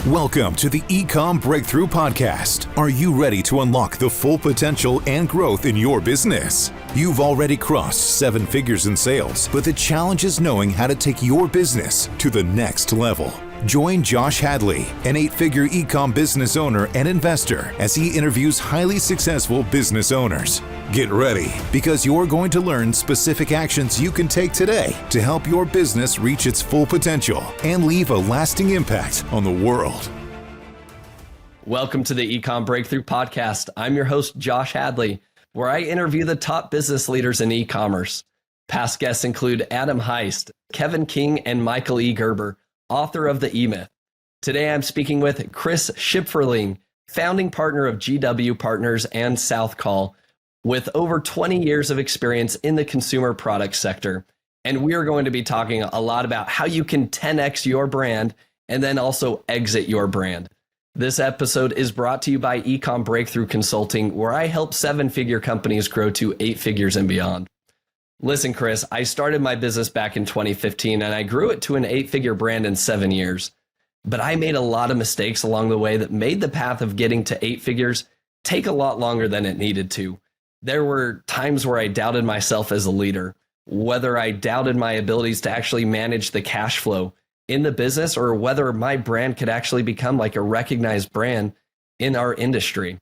Welcome to the Ecom Breakthrough Podcast. Are you ready to unlock the full potential and growth in your business? You've already crossed 7 figures in sales, but the challenge is knowing how to take your business to the next level. Join Josh Hadley, an 8-figure ecom business owner and investor, as he interviews highly successful business owners. Get ready, because you're going to learn specific actions you can take today to help your business reach its full potential and leave a lasting impact on the world. Welcome to the Ecom Breakthrough Podcast. I'm your host, Josh Hadley, where I interview the top business leaders in e-commerce. Past guests include Adam Heist, Kevin King, and Michael E. Gerber, author of The E-Myth. Today, I'm speaking with Chris Shipferling, founding partner of GW Partners and South Col, with over 20 years of experience in the consumer products sector. And we are going to be talking a lot about how you can 10x your brand and then also exit your brand. This episode is brought to you by Ecom Breakthrough Consulting, where I help 7-figure companies grow to 8 figures and beyond. Listen, Chris, I started my business back in 2015 and I grew it to an 8-figure brand in 7 years. But I made a lot of mistakes along the way that made the path of getting to 8 figures take a lot longer than it needed to. There were times where I doubted myself as a leader, whether I doubted my abilities to actually manage the cash flow in the business or whether my brand could actually become like a recognized brand in our industry.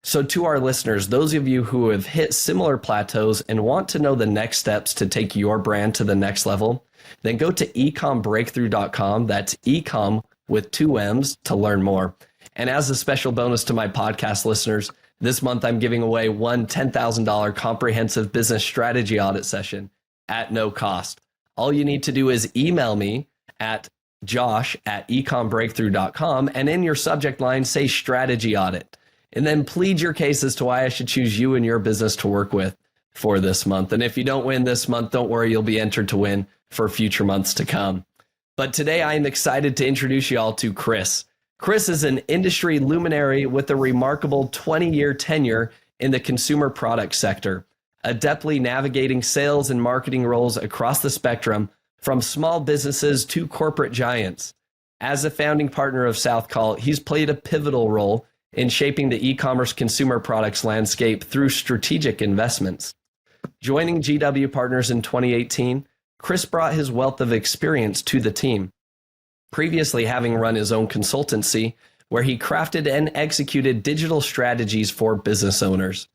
So to our listeners, those of you who have hit similar plateaus and want to know the next steps to take your brand to the next level, then go to ecombreakthrough.com. That's ecom with 2 M's to learn more. And as a special bonus to my podcast listeners, this month I'm giving away one $10,000 comprehensive business strategy audit session at no cost. All you need to do is email me at josh@ecombreakthrough.com and in your subject line say strategy audit. And then plead your case as to why I should choose you and your business to work with for this month. And if you don't win this month, don't worry, you'll be entered to win for future months to come. But today I am excited to introduce you all to Chris. Chris is an industry luminary with a remarkable 20-year tenure in the consumer product sector, adeptly navigating sales and marketing roles across the spectrum from small businesses to corporate giants. As a founding partner of South Col, he's played a pivotal role in shaping the e-commerce consumer products landscape through strategic investments. Joining GW Partners in 2018, Chris brought his wealth of experience to the team, previously having run his own consultancy where he crafted and executed digital strategies for business owners.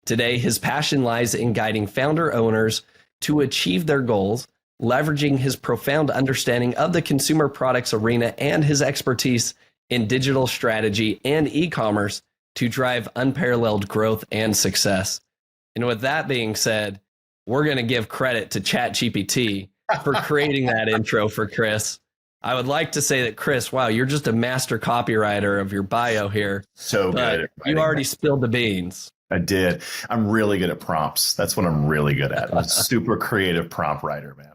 Today, his passion lies in guiding founder owners to achieve their goals, leveraging his profound understanding of the consumer products arena and his expertise in digital strategy and e-commerce to drive unparalleled growth and success. And with that being said, we're going to give credit to ChatGPT for creating that intro for Chris. I would like to say that, Chris, wow, you're just a master copywriter of your bio here. So good. You already spilled the beans. I did. I'm really good at prompts. That's what I'm really good at. I'm a super creative prompt writer, man.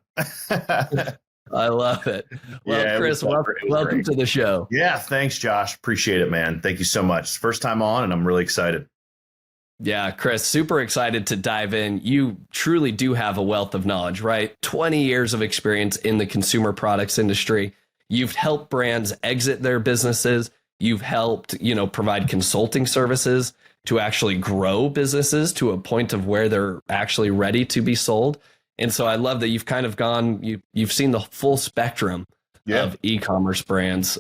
I love it. Well, yeah, Chris, welcome to the show. Yeah, thanks, Josh. Appreciate it, man. Thank you so much. First time on, and I'm really excited. Yeah, Chris, super excited to dive in. You truly do have a wealth of knowledge, right? 20 years of experience in the consumer products industry. You've helped brands exit their businesses. You've helped, provide consulting services to actually grow businesses to a point of where they're actually ready to be sold. And so I love that you've kind of you've seen the full spectrum of e-commerce brands.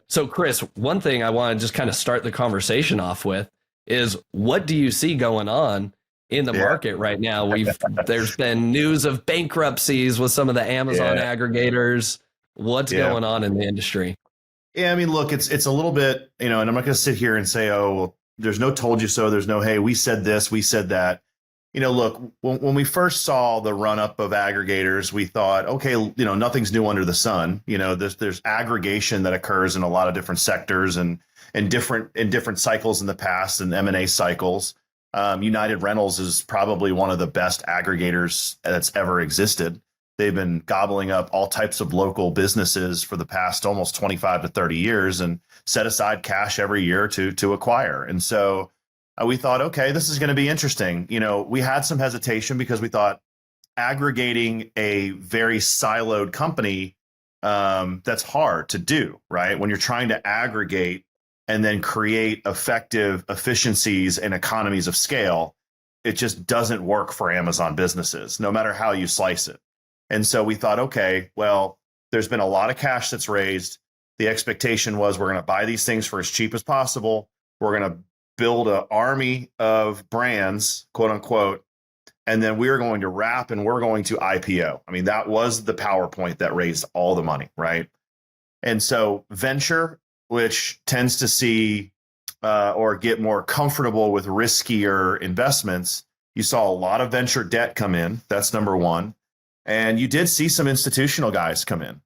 So Chris, one thing I want to just kind of start the conversation off with is, what do you see going on in the market right now? There's been news of bankruptcies with some of the Amazon aggregators. What's going on in the industry? Yeah, I mean, look, it's a little bit, and I'm not going to sit here and say, oh, well, there's no told you so. There's no, hey, we said this, we said that. Look, when we first saw the run up of aggregators, we thought, okay, nothing's new under the sun. There's aggregation that occurs in a lot of different sectors and in different cycles in the past and M&A cycles. United Rentals is probably one of the best aggregators that's ever existed. They've been gobbling up all types of local businesses for the past almost 25 to 30 years and set aside cash every year to acquire. And so we thought, okay, this is going to be interesting. We had some hesitation because we thought aggregating a very siloed company That's hard to do, right? When you're trying to aggregate and then create effective efficiencies and economies of scale, it just doesn't work for Amazon businesses, no matter how you slice it. And so we thought, okay, well, there's been a lot of cash that's raised. The expectation was we're going to buy these things for as cheap as possible. We're going to build an army of brands, quote unquote, and then we're going to wrap and we're going to IPO. I mean, that was the PowerPoint that raised all the money, right? And so venture, which tends to see or get more comfortable with riskier investments, you saw a lot of venture debt come in. That's number one. And you did see some institutional guys come in.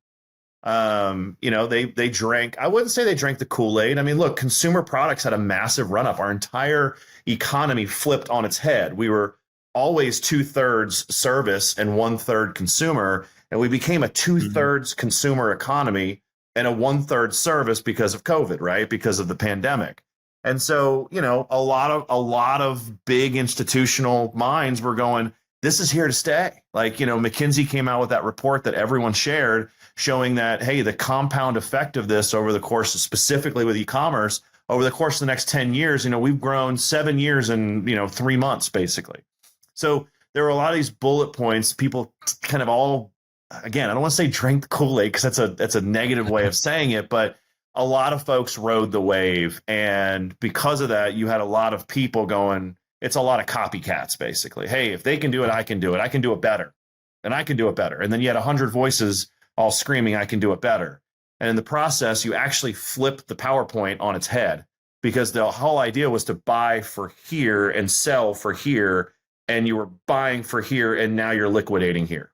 They drank, I wouldn't say they drank the Kool-Aid. I mean, look, consumer products had a massive run up. Our entire economy flipped on its head. We were always 2/3 service and 1/3 consumer. And we became a 2/3 consumer economy and a 1/3 service because of COVID, right? Because of the pandemic. And so, a lot of big institutional minds were going, this is here to stay. Like, McKinsey came out with that report that everyone shared showing that, hey, the compound effect of this over the course of, specifically with e-commerce, over the course of the next 10 years, we've grown 7 years in, 3 months, basically. So there were a lot of these bullet points, people kind of all, again, I don't want to say drink the Kool-Aid because that's a negative way of saying it, but a lot of folks rode the wave. And because of that, you had a lot of people going, it's a lot of copycats, basically. Hey, if they can do it, I can do it. I can do it better. And I can do it better. And then you had 100 voices all screaming, I can do it better. And in the process, you actually flipped the PowerPoint on its head because the whole idea was to buy for here and sell for here. And you were buying for here and now you're liquidating here.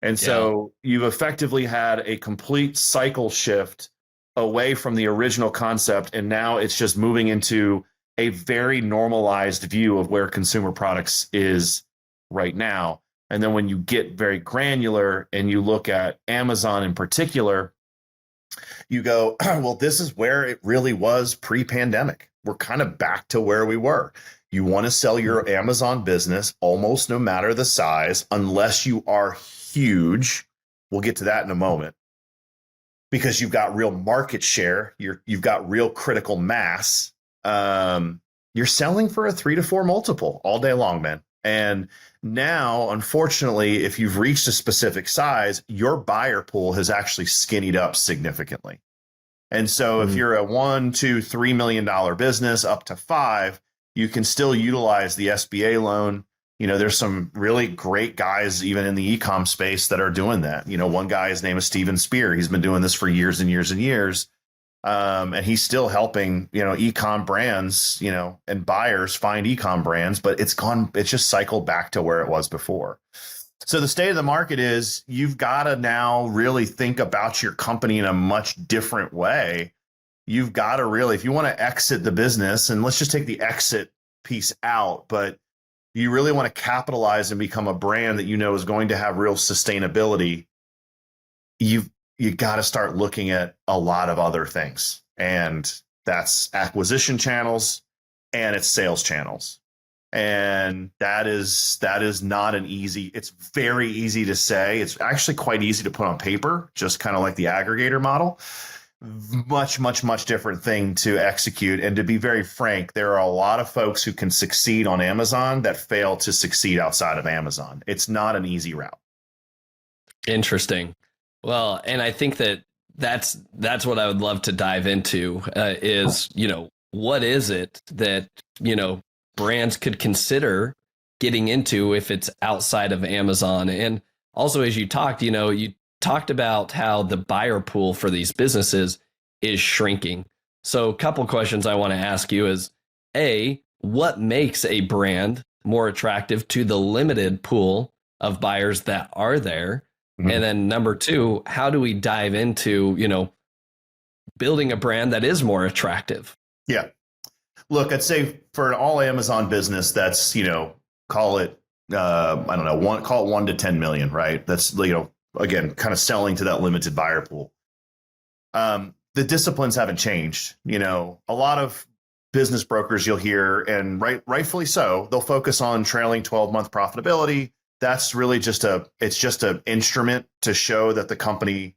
And so you've effectively had a complete cycle shift away from the original concept. And now it's just moving into a very normalized view of where consumer products is right now. And then when you get very granular and you look at Amazon in particular, you go, well, this is where it really was pre-pandemic. We're kind of back to where we were. You want to sell your Amazon business almost no matter the size, unless you are huge. We'll get to that in a moment. Because you've got real market share, you've got real critical mass. You're selling for a 3 to 4 multiple all day long, man. And now, unfortunately, if you've reached a specific size, your buyer pool has actually skinnied up significantly. And so if you're a $1, $2, $3 million business up to 5, you can still utilize the SBA loan. There's some really great guys, even in the eComm space, that are doing that. One guy, his name is Steven Spear. He's been doing this for years and years and years. And he's still helping, eComm brands, and buyers find eComm brands, but it's just cycled back to where it was before. So the state of the market is you've got to now really think about your company in a much different way. You've got to really, if you want to exit the business, and let's just take the exit piece out, but you really want to capitalize and become a brand that is going to have real sustainability, you got to start looking at a lot of other things. And that's acquisition channels and it's sales channels. And that is not an easy, it's very easy to say. It's actually quite easy to put on paper, just kind of like the aggregator model. Much, much, much different thing to execute. And to be very frank, there are a lot of folks who can succeed on Amazon that fail to succeed outside of Amazon. It's not an easy route. Interesting. Well, and I think that's what I would love to dive into is, what is it that, brands could consider getting into if it's outside of Amazon? And also, as you talked, you talked about how the buyer pool for these businesses is shrinking. So a couple questions I want to ask you is, A, what makes a brand more attractive to the limited pool of buyers that are there? Mm-hmm. And then number 2, how do we dive into, building a brand that is more attractive? Yeah. Look, I'd say for an all Amazon business, that's, call it, call it 1 to 10 million, right? That's, again, kind of selling to that limited buyer pool. The disciplines haven't changed. A lot of business brokers you'll hear, and rightfully so, they'll focus on trailing 12-month profitability. That's really just an instrument to show that the company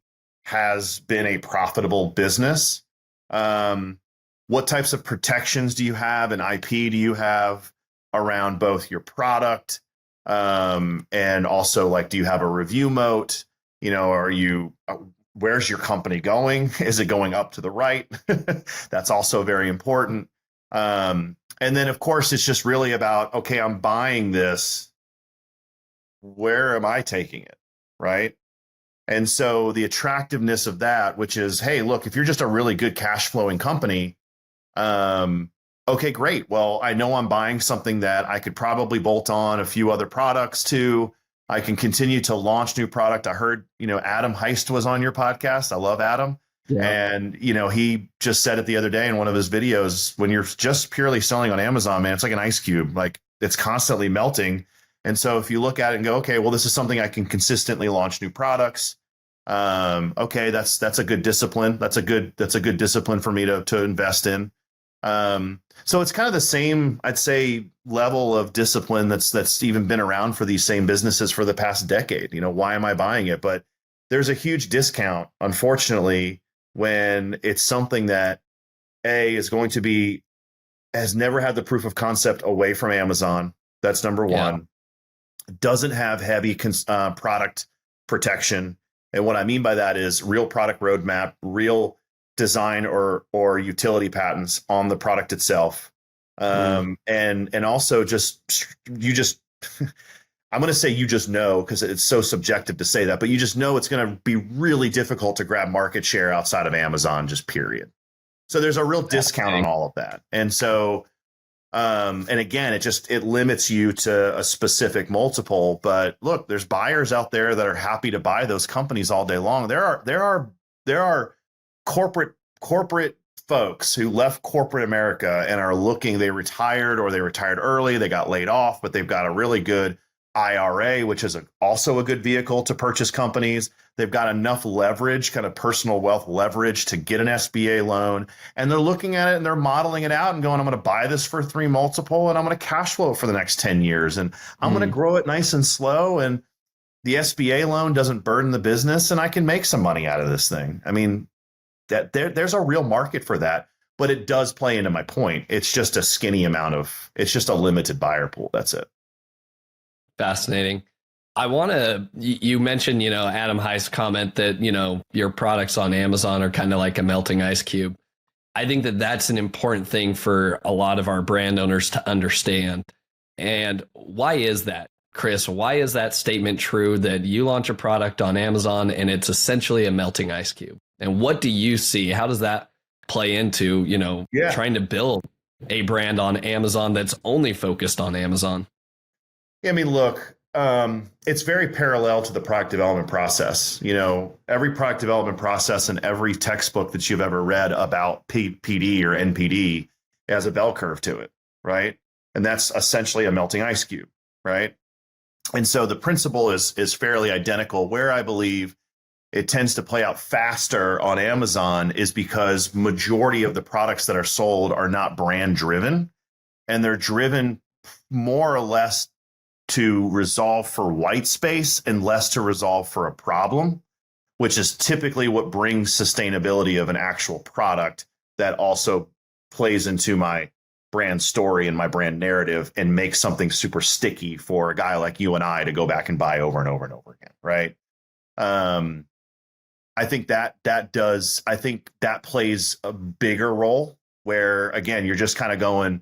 has been a profitable business? What types of protections do you have and IP do you have around both your product and also like, do you have a review moat? Where's your company going? Is it going up to the right? That's also very important. And then of course, it's just really about, okay, I'm buying this. Where am I taking it? Right. And so the attractiveness of that, which is, hey, look, if you're just a really good cash flowing company, okay, great. Well, I know I'm buying something that I could probably bolt on a few other products to. I can continue to launch new product. I heard, Adam Heist was on your podcast. I love Adam. Yeah. And, he just said it the other day in one of his videos, when you're just purely selling on Amazon, man, it's like an ice cube, like it's constantly melting. And so if you look at it and go, okay, well, this is something I can consistently launch new products. Okay, that's a good discipline. That's a good discipline for me to invest in. So it's kind of the same, I'd say, level of discipline that's even been around for these same businesses for the past decade. Why am I buying it? But there's a huge discount, unfortunately, when it's something that is going to be, has never had the proof of concept away from Amazon. That's number one. Doesn't have heavy product protection. And what I mean by that is real product roadmap, real design or utility patents on the product itself. And also I'm going to say you just know, because it's so subjective to say that, but you just know it's going to be really difficult to grab market share outside of Amazon, just period. So there's a real discount on all of that. And so, and again, it limits you to a specific multiple, but look, there's buyers out there that are happy to buy those companies all day long. There are corporate folks who left corporate America and are looking, they retired early, they got laid off, but they've got a really good IRA, which is also a good vehicle to purchase companies. They've got enough leverage, kind of personal wealth leverage, to get an SBA loan. And they're looking at it and they're modeling it out and going, I'm going to buy this for 3 multiple and I'm going to cash flow it for the next 10 years. And I'm going to grow it nice and slow. And the SBA loan doesn't burden the business and I can make some money out of this thing. I mean, that there's a real market for that, but it does play into my point. It's just a skinny amount it's just a limited buyer pool. That's it. Fascinating. You mentioned, Adam Heist's comment that, your products on Amazon are kind of like a melting ice cube. I think that that's an important thing for a lot of our brand owners to understand. And why is that, Chris? Why is that statement true, that you launch a product on Amazon and it's essentially a melting ice cube? And what do you see? How does that play into, trying to build a brand on Amazon that's only focused on Amazon? Yeah, I mean, look, it's very parallel to the product development process. Every product development process and every textbook that you've ever read about PD or NPD has a bell curve to it, right? And that's essentially a melting ice cube, right? And so the principle is fairly identical. Where I believe it tends to play out faster on Amazon is because majority of the products that are sold are not brand driven, and they're driven more or less to resolve for white space and less to resolve for a problem, which is typically what brings sustainability of an actual product that also plays into my brand story and my brand narrative and makes something super sticky for a guy like you and I to go back and buy over and over and over again, right? I think that plays a bigger role where, again, you're just kind of going,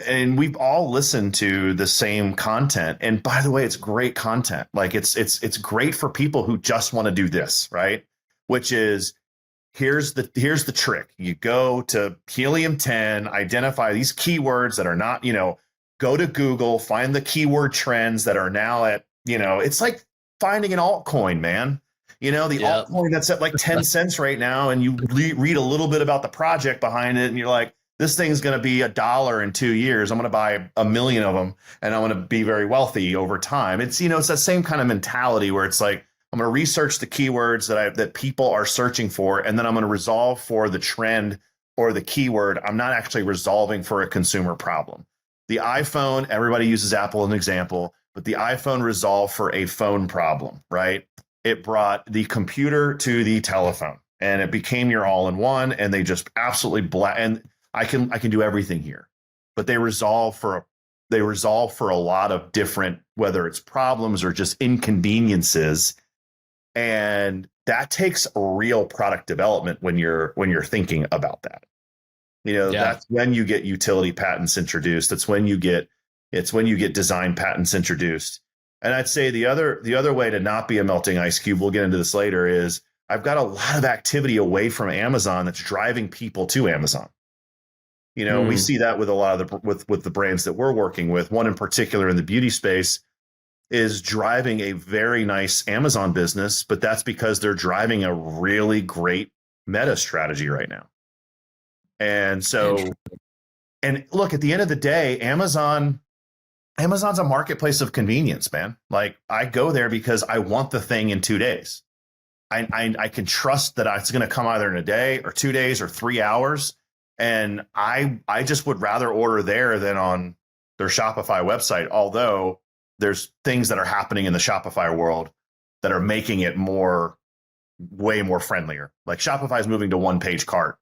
and we've all listened to the same content. And by the way, it's great content. Like it's great for people who just want to do this, right? Which is, here's the trick. You go to Helium-10, identify these keywords that are not, go to Google, find the keyword trends that are now at, it's like finding an altcoin, man. Altcoin that's at like 10 cents right now, and you read a little bit about the project behind it, and you're like, this thing's going to be $1 in 2 years. I'm going to buy 1 million of them, and I'm going to be very wealthy over time. It's, it's that same kind of mentality where it's like, I'm going to research the keywords that people are searching for, and then I'm going to resolve for the trend or the keyword. I'm not actually resolving for a consumer problem. The iPhone, everybody uses Apple as an example, but the iPhone resolved for a phone problem, right? it brought the computer to the telephone, and it became your all-in-one. And they just absolutely and I can do everything here. But they resolve for a lot of different, whether it's problems or just inconveniences. And that takes real product development when you're thinking about that. That's when you get utility patents introduced. It's when you get design patents introduced. And I'd say the other way to not be a melting ice cube, we'll get into this later, is I've got a lot of activity away from Amazon that's driving people to Amazon. We see that with a lot of with the brands that we're working with. One in particular in the beauty space is driving a very nice Amazon business, but that's because they're driving a really great meta strategy right now. And so, and look, at the end of the day, Amazon's a marketplace of convenience, man. Like, I go there because I want the thing in 2 days. I can trust that it's going to come either in a day or 2 days or 3 hours. And I just would rather order there than on their Shopify website. Although there's things that are happening in the Shopify world that are making it way more friendlier. Like, Shopify is moving to one-page cart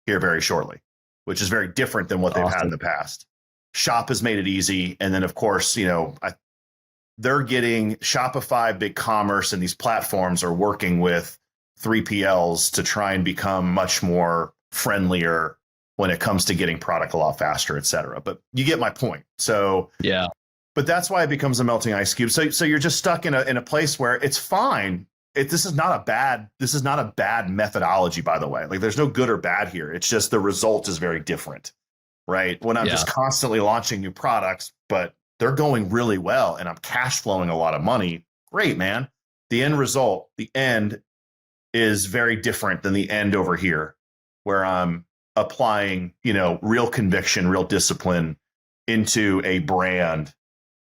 here very shortly, which is very different than what they've had in the past. Shop has made it easy. And then, of course, they're getting Shopify, BigCommerce, and these platforms are working with 3PLs to try and become much more friendlier when it comes to getting product a lot faster, et cetera. But you get my point. So, yeah. But that's why it becomes a melting ice cube. So you're just stuck in a place where it's fine. This is not a bad methodology, by the way. Like, there's no good or bad here. It's just the result is very different, right? When I'm just constantly launching new products, but they're going really well and I'm cash flowing a lot of money. Great, man. The end result, the end is very different than the end over here, where I'm applying, real conviction, real discipline into a brand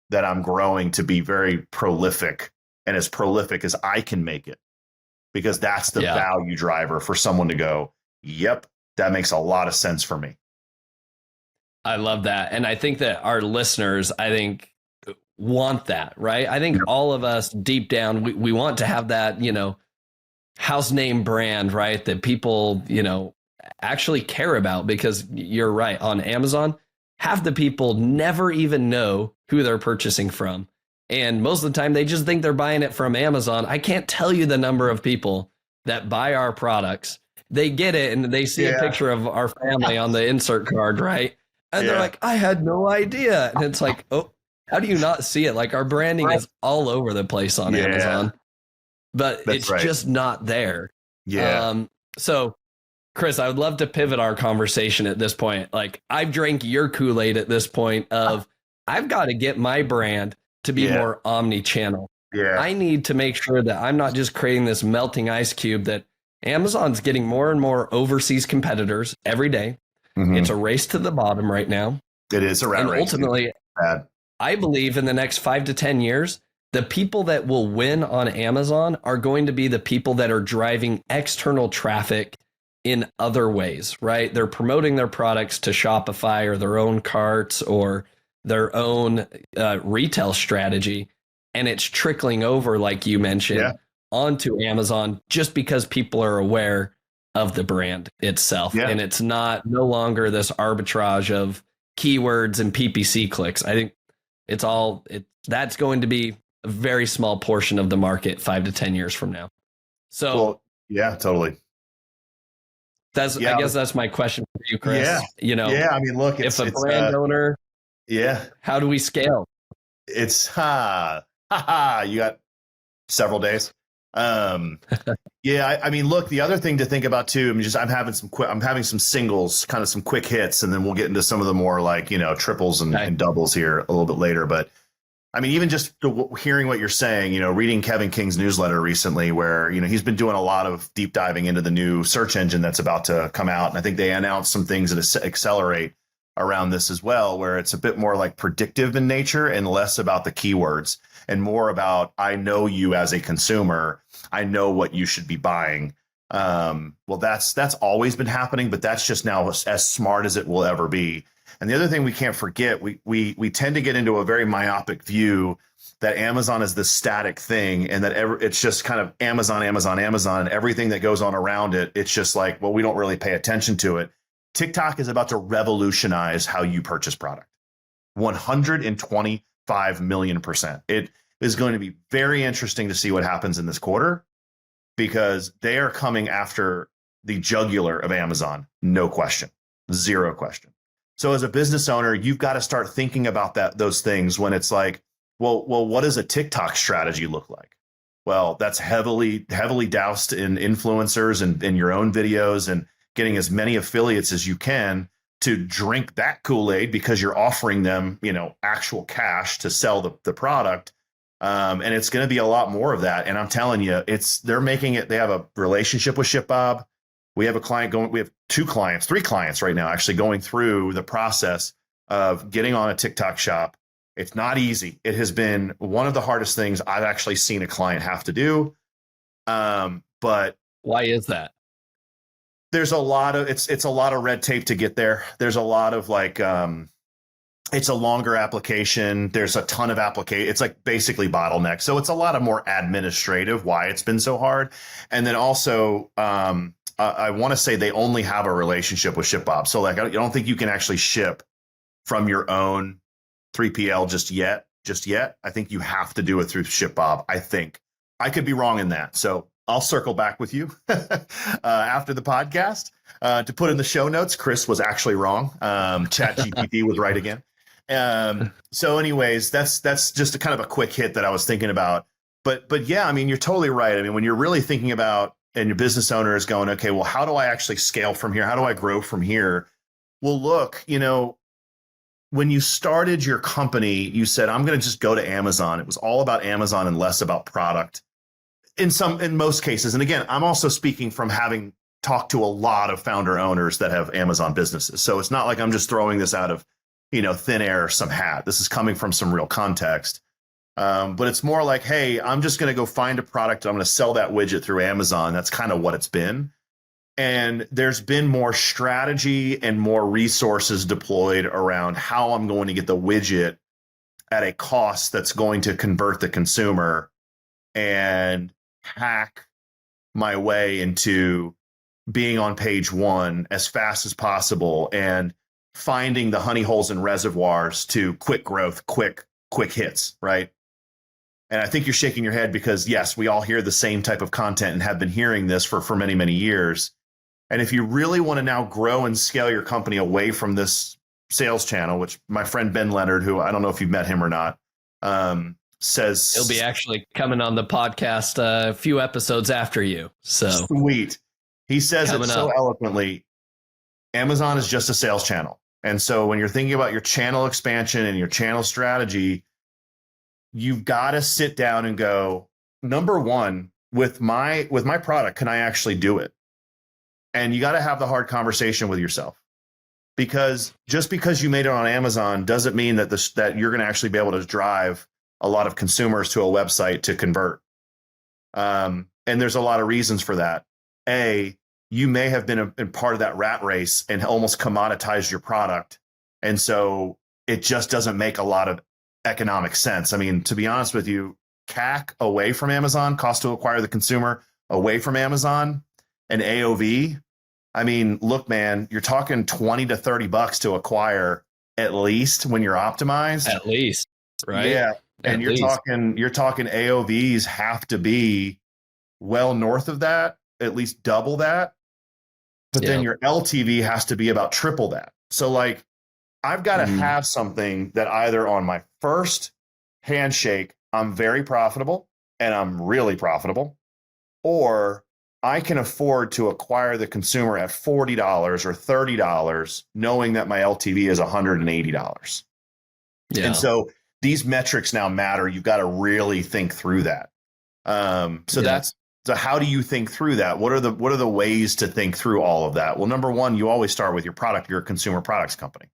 that I'm growing to be very prolific, and as prolific as I can make it, because that's the value driver for someone to go, yep, that makes a lot of sense for me. I love that. And I think that our listeners, want that, right? I think all of us deep down, we want to have that, house name brand, right? That people, actually care about, because you're right. On Amazon, half the people never even know who they're purchasing from. And most of the time they just think they're buying it from Amazon. I can't tell you the number of people that buy our products. They get it and they see a picture of our family on the insert card, right? And they're like, I had no idea. And it's like, oh, how do you not see it? Like, our branding is all over the place on Amazon, but it's just not there. Yeah. So Chris, I would love to pivot our conversation at this point. Like, I've drank your Kool-Aid at this point of I've got to get my brand to be more omnichannel. Yeah. I need to make sure that I'm not just creating this melting ice cube, that Amazon's getting more and more overseas competitors every day. Mm-hmm. It's a race to the bottom right now. It is a rat race. Ultimately, I believe in the next 5 to 10 years, the people that will win on Amazon are going to be the people that are driving external traffic in other ways, right? They're promoting their products to Shopify or their own carts or their own retail strategy. And it's trickling over, like you mentioned, onto Amazon just because people are aware of the brand itself. Yeah. And it's no longer this arbitrage of keywords and PPC clicks. I think that's going to be a very small portion of the market 5 to 10 years from now. So, totally. I guess that's my question for you, Chris. I mean, look, if a brand owner, how do we scale? It's you got several days. I mean, look, the other thing to think about too, I'm having some singles, kind of some quick hits, and then we'll get into some of the more like, triples and doubles here a little bit later. But I mean, even just hearing what you're saying, reading Kevin King's newsletter recently, where, he's been doing a lot of deep diving into the new search engine that's about to come out. And I think they announced some things that accelerate around this as well, where it's a bit more like predictive in nature and less about the keywords and more about, I know you as a consumer, I know what you should be buying. Well, that's always been happening, but that's just now as smart as it will ever be. And the other thing we can't forget, we tend to get into a very myopic view that Amazon is this static thing and that it's just kind of Amazon, Amazon, Amazon, and everything that goes on around it. It's just like, well, we don't really pay attention to it. TikTok is about to revolutionize how you purchase product. 125 million %. It is going to be very interesting to see what happens in this quarter because they are coming after the jugular of Amazon. No question. Zero question. So as a business owner, you've got to start thinking about those things when it's like, well, what does a TikTok strategy look like? Well, that's heavily doused in influencers and in your own videos and getting as many affiliates as you can to drink that Kool-Aid because you're offering them, actual cash to sell the product. And it's going to be a lot more of that. And I'm telling you, they're making it. They have a relationship with ShipBob. We have we have 3 clients right now actually going through the process of getting on a TikTok shop. It's not easy. It has been one of the hardest things I've actually seen a client have to do. But why is that? There's a lot of it's a lot of red tape to get there. There's a lot of it's a longer application. There's a ton of application. It's like basically bottleneck. So it's a lot of more administrative why it's been so hard. And then also I want to say they only have a relationship with ShipBob. So like I don't think you can actually ship from your own 3PL just yet. I think you have to do it through ShipBob. I think I could be wrong in that. So I'll circle back with you after the podcast to put in the show notes. Chris was actually wrong. ChatGPT was right again. So anyways, that's just a kind of a quick hit that I was thinking about. But yeah, I mean, you're totally right. I mean, when you're really thinking about and your business owner is going, okay, well, how do I actually scale from here? How do I grow from here? Well, look, when you started your company, you said, I'm going to just go to Amazon. It was all about Amazon and less about product in most cases. And again, I'm also speaking from having talked to a lot of founder owners that have Amazon businesses. So it's not like I'm just throwing this out of, thin air or some hat. This is coming from some real context. But it's more like, hey, I'm just going to go find a product. I'm going to sell that widget through Amazon. That's kind of what it's been. And there's been more strategy and more resources deployed around how I'm going to get the widget at a cost that's going to convert the consumer and hack my way into being on page 1 as fast as possible and finding the honey holes and reservoirs to quick growth, quick hits, right? And I think you're shaking your head because, yes, we all hear the same type of content and have been hearing this for many, many years. And if you really want to now grow and scale your company away from this sales channel, which my friend Ben Leonard, who I don't know if you've met him or not, says he'll be actually coming on the podcast a few episodes after you. So sweet. He says it so eloquently. Amazon is just a sales channel. And so when you're thinking about your channel expansion and your channel strategy, you've got to sit down and go, number one, with my product, can I actually do it? And you got to have the hard conversation with yourself, because just because you made it on Amazon doesn't mean that that you're going to actually be able to drive a lot of consumers to a website to convert. And there's a lot of reasons for that. You may have been in part of that rat race and almost commoditized your product. And so it just doesn't make a lot of economic sense. I mean, to be honest with you, CAC away from Amazon, cost to acquire the consumer away from Amazon, and AOV. I mean, look, man, you're talking $20 to $30 to acquire at least when you're optimized. At least, right? Yeah. And you're talking AOVs have to be well north of that, at least double that. But then your LTV has to be about triple that. So like, I've got to have something that either on my first handshake, I'm very profitable and I'm really profitable, or I can afford to acquire the consumer at $40 or $30, knowing that my LTV is $180. Yeah. And so these metrics now matter. You've got to really think through that. So how do you think through that? What are the ways to think through all of that? Well, number one, you always start with your product. You're a consumer products company.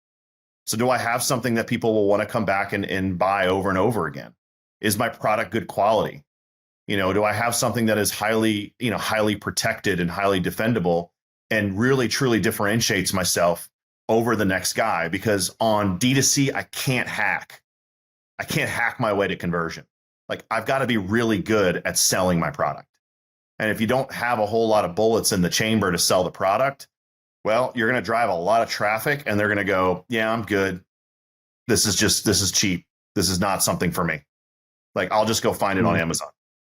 So do I have something that people will want to come back and buy over and over again? Is my product good quality? Do I have something that is highly protected and highly defendable and really truly differentiates myself over the next guy? Because on D2C, I can't hack my way to conversion. Like I've got to be really good at selling my product. And if you don't have a whole lot of bullets in the chamber to sell the product, well, you're going to drive a lot of traffic and they're going to go, yeah, I'm good. This is cheap. This is not something for me. Like I'll just go find it on Amazon.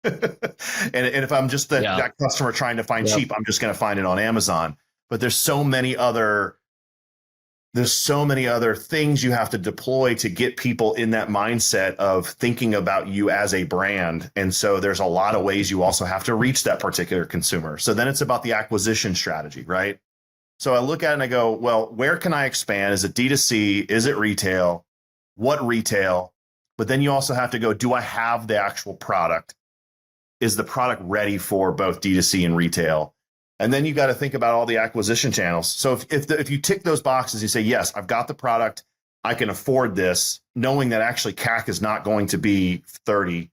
and if I'm just that customer trying to find cheap, I'm just going to find it on Amazon. But there's so many other things you have to deploy to get people in that mindset of thinking about you as a brand. And so there's a lot of ways you also have to reach that particular consumer. So then it's about the acquisition strategy, right? So I look at it and I go, well, where can I expand? Is it D2C? Is it retail? What retail? But then you also have to go, do I have the actual product? Is the product ready for both D2C and retail? And then you got to think about all the acquisition channels. So if you tick those boxes, you say, yes, I've got the product, I can afford this, knowing that actually CAC is not going to be 30.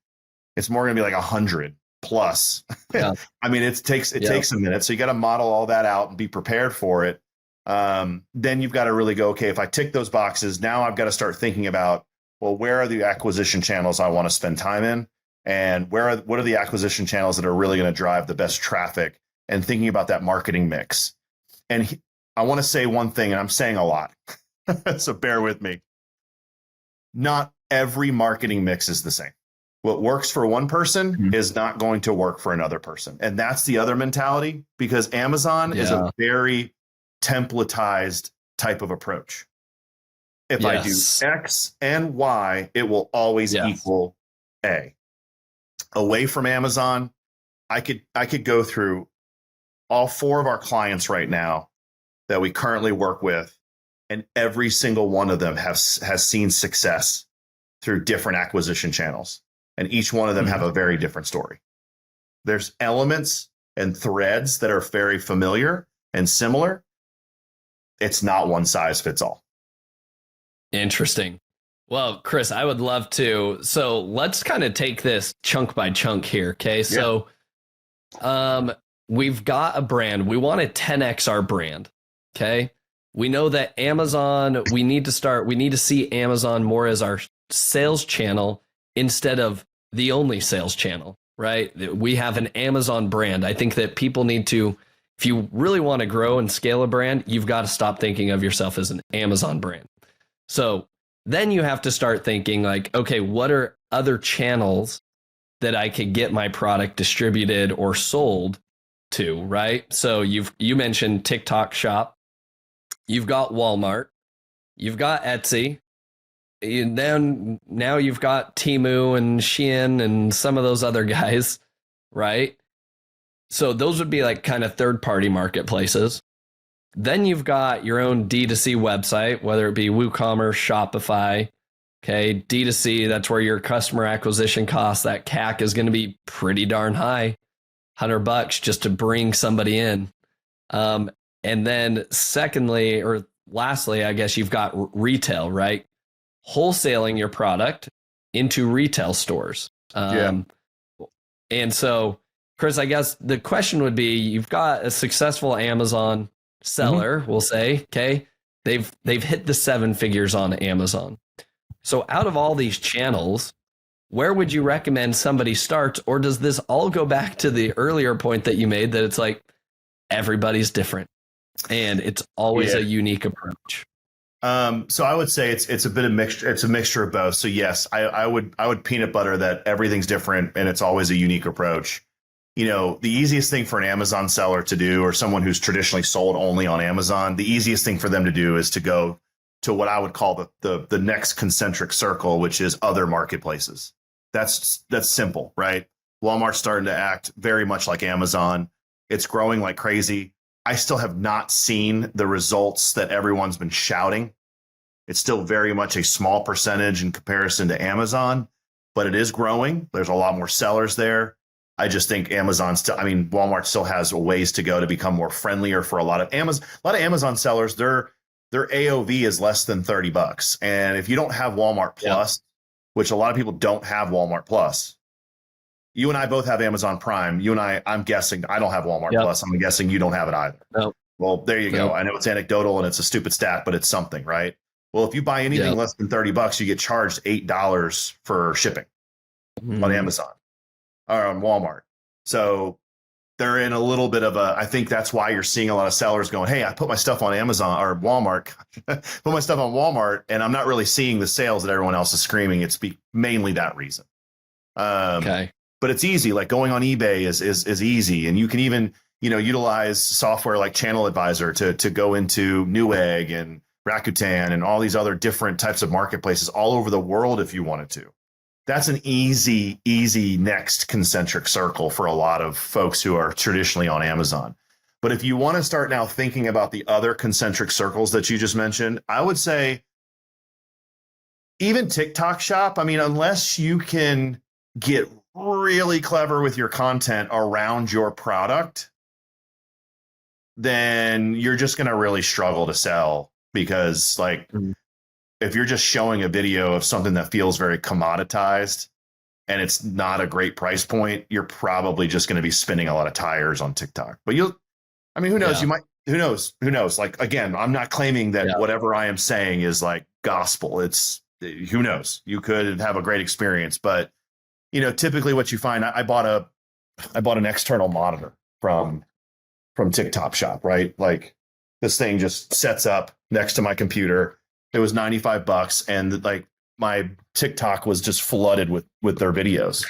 It's more going to be like 100 plus. Yeah. I mean, it takes a minute. So you got to model all that out and be prepared for it. Then you've got to really go, okay, if I tick those boxes, now I've got to start thinking about, well, where are the acquisition channels I want to spend time in? And what are the acquisition channels that are really going to drive the best traffic? And thinking about that marketing mix. And I want to say one thing, and I'm saying a lot, so bear with me. Not every marketing mix is the same. What works for one person is not going to work for another person. And that's the other mentality, because Amazon is a very templatized type of approach. If I do X and Y, it will always equal A. Away from Amazon, I could go through all 4 of our clients right now that we currently work with, and every single one of them has seen success through different acquisition channels. And each one of them have a very different story. There's elements and threads that are very familiar and similar. It's not one size fits all. Interesting. Well, Chris, I would love to. So let's kind of take this chunk by chunk here. Okay. So, we've got a brand. We want to 10x our brand. Okay. We know that Amazon, we need to see Amazon more as our sales channel instead of the only sales channel, right? We have an Amazon brand. I think that people need to, if you really want to grow and scale a brand, you've got to stop thinking of yourself as an Amazon brand. So then you have to start thinking like, okay, what are other channels that I could get my product distributed or sold to, right? So you mentioned TikTok Shop, you've got Walmart, you've got Etsy, and then now you've got Temu and Shein and some of those other guys, right? So those would be like kind of third-party marketplaces. Then you've got your own D2C website, whether it be WooCommerce, Shopify. Okay, D2C, that's where your customer acquisition cost, that CAC is going to be pretty darn high. $100 just to bring somebody in. And then secondly, or lastly, I guess you've got retail, right? Wholesaling your product into retail stores. And so, Chris, I guess the question would be, you've got a successful Amazon seller, we'll say, okay? They've hit the 7 figures on Amazon. So out of all these channels, where would you recommend somebody starts? Or does this all go back to the earlier point that you made that it's like everybody's different and it's always a unique approach? So I would say it's a bit of mixture. It's a mixture of both. So yes, I would peanut butter that everything's different and it's always a unique approach. You know, the easiest thing for an Amazon seller to do, or someone who's traditionally sold only on Amazon, the easiest thing for them to do is to go to what I would call the next concentric circle, which is other marketplaces. That's simple, right? Walmart's starting to act very much like Amazon. It's growing like crazy. I still have not seen the results that everyone's been shouting. It's still very much a small percentage in comparison to Amazon, but it is growing. There's a lot more sellers there. I just think Walmart still has a ways to go to become more friendlier for a lot of Amazon. A lot of Amazon sellers, their AOV is less than $30. And if you don't have Walmart Plus, which a lot of people don't have Walmart Plus, you and I both have Amazon Prime. You and I'm guessing I don't have Walmart Plus. I'm guessing you don't have it either. No. Well, there you go. I know it's anecdotal and it's a stupid stat, but it's something, right? Well, if you buy anything less than $30, you get charged $8 for shipping. on Amazon or on Walmart. So they're in a little bit of a, I think that's why you're seeing a lot of sellers going, hey, I put my stuff on Amazon or Walmart, put my stuff on Walmart, and I'm not really seeing the sales that everyone else is screaming. It's mainly that reason. Okay. But it's easy. Like going on eBay is easy. And you can even, utilize software like Channel Advisor to go into Newegg and Rakuten and all these other different types of marketplaces all over the world if you wanted to. That's an easy next concentric circle for a lot of folks who are traditionally on Amazon. But if you want to start now thinking about the other concentric circles that you just mentioned, I would say even TikTok Shop. I mean, unless you can get really clever with your content around your product, then you're just going to really struggle to sell because if you're just showing a video of something that feels very commoditized and it's not a great price point, you're probably just going to be spinning a lot of tires on TikTok. But who knows? Yeah. Who knows? Like, again, I'm not claiming that whatever I am saying is like gospel. It's who knows? You could have a great experience, but typically what you find, I bought an external monitor from TikTok Shop, right? Like this thing just sets up next to my computer. It was $95 and like my TikTok was just flooded with their videos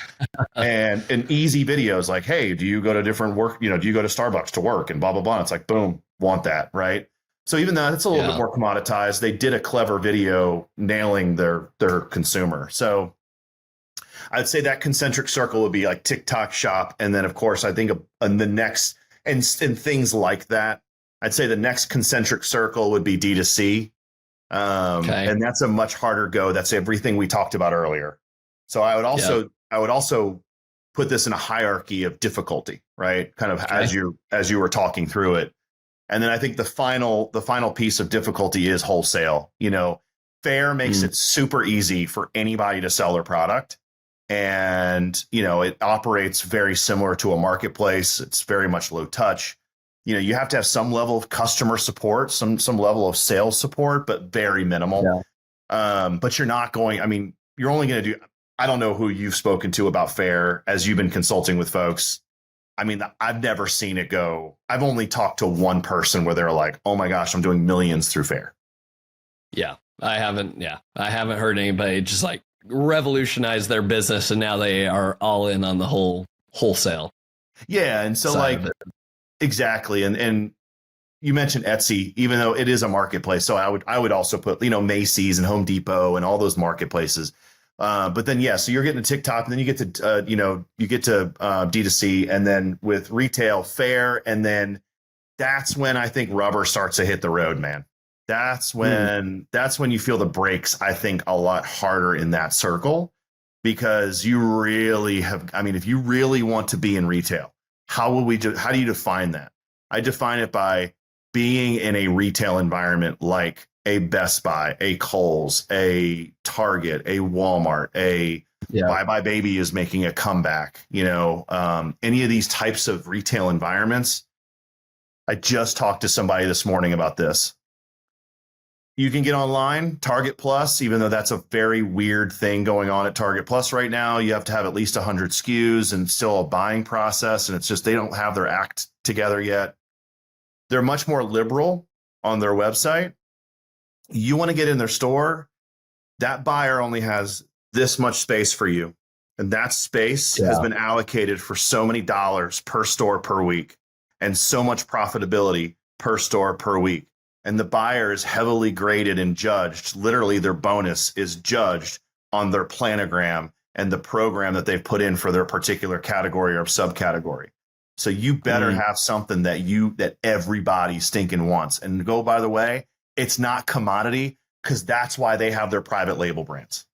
and easy videos like, hey, do you go to different work? Do you go to Starbucks to work and blah, blah, blah. It's like, boom, want that. Right. So even though it's a little bit more commoditized, they did a clever video nailing their consumer. So I'd say that concentric circle would be like TikTok Shop. And then of course, I think in the next and things like that, I'd say the next concentric circle would be D2C. And that's a much harder go. That's everything we talked about earlier. So I would also put this in a hierarchy of difficulty, right? Kind of as you were talking through it. And then I think the final piece of difficulty is wholesale. Fair makes it super easy for anybody to sell their product. And, it operates very similar to a marketplace. It's very much low touch. You have to have some level of customer support, some level of sales support, but very minimal. Yeah. But you're not going, you're only going to do, I don't know who you've spoken to about Fair as you've been consulting with folks. I've never seen it go. I've only talked to one person where they're like, oh my gosh, I'm doing millions through Fair. Yeah, I haven't heard anybody just like revolutionize their business and now they are all in on the whole wholesale. Yeah. And so exactly. And you mentioned Etsy, even though it is a marketplace. So I would also put, Macy's and Home Depot and all those marketplaces. But then, so you're getting to TikTok and then you get to, D2C and then with retail Fair. And then that's when I think rubber starts to hit the road, man. That's when you feel the brakes, I think, a lot harder in that circle because you really have, if you really want to be in retail, how do you define that? I define it by being in a retail environment like a Best Buy, a Kohl's, a Target, a Walmart, Bye Bye Baby is making a comeback, any of these types of retail environments. I just talked to somebody this morning about this. You can get online, Target Plus, even though that's a very weird thing going on at Target Plus right now. You have to have at least 100 SKUs and still a buying process. And it's just, they don't have their act together yet. They're much more liberal on their website. You want to get in their store, that buyer only has this much space for you. And that space has been allocated for so many dollars per store per week and so much profitability per store per week. And the buyer is heavily graded and judged. Literally, their bonus is judged on their planogram and the program that they've put in for their particular category or subcategory. So you better have something that everybody stinking wants. And by the way, it's not commodity because that's why they have their private label brands.